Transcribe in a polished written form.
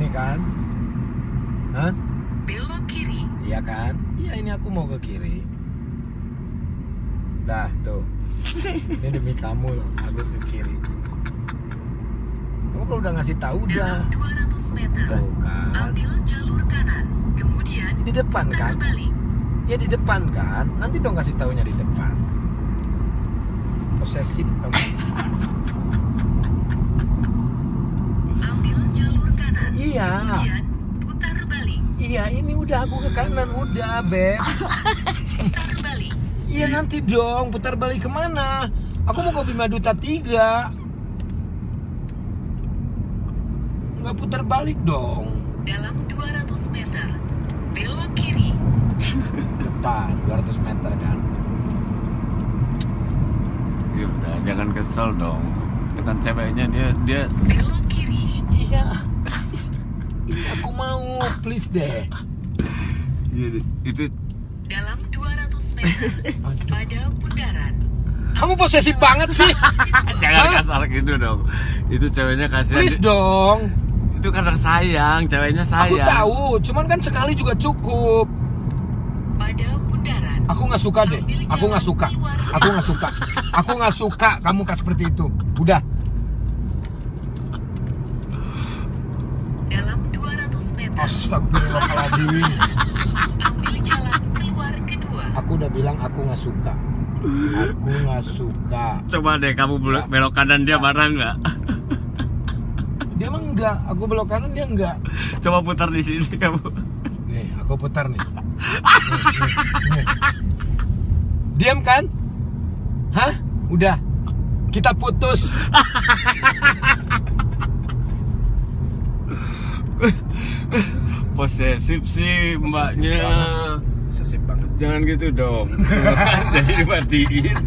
ini kan? Hah? Belok kiri. Iya kan? Iya, ini aku mau ke kiri. Dah, tuh. Ini demi kamu loh, aku ke kiri. Kamu kalau udah ngasih tahu udah. Dalam 200 meter, Tuh kan. ambil jalur kanan, kemudian Di depan putar kan? balik. Ya di depan kan? Nanti dong kasih taunya di depan. Posesif kamu. Ambil jalur kanan, Iya. kemudian putar balik. Iya, ini udah aku ke kanan, udah, Beb. Putar balik. Iya nanti dong, putar balik kemana? Aku mau ke Bima Duta 3. Nggak putar balik dong. Dalam 200 meter, belok kiri. Depan, 200 meter kan. Ya udah, jangan kesel dong. Itu kan ceweknya dia Belok kiri. Iya. Iya, aku mau, please deh. itu Dalam 200 meter, Aduh. pada bundaran. Kamu posesif banget sih. jangan Hah? kasar gitu dong. Itu ceweknya kasihan. Please dong. Itu karena sayang, ceweknya Aku sayang. tahu, cuman kan sekali juga cukup. Pada bundaran. Aku nggak suka deh. Aku nggak suka. Aku nggak suka. Aku nggak suka kamu kayak seperti itu. Udah. Dalam 200 meter, Astagfirullahaladzim. ambil jalan keluar kedua. Aku udah bilang aku nggak suka. Aku nggak suka. Coba deh kamu belok kanan, dia marah nggak? Dia emang enggak. Aku belok kanan dia enggak. Coba putar di sini kamu. Nih, aku putar nih. Nih. Diam kan? Hah? Udah. Kita putus. Posesif sih mbaknya. Posesif banget. Jangan gitu dong. Tuh kan, jadi dimatiin.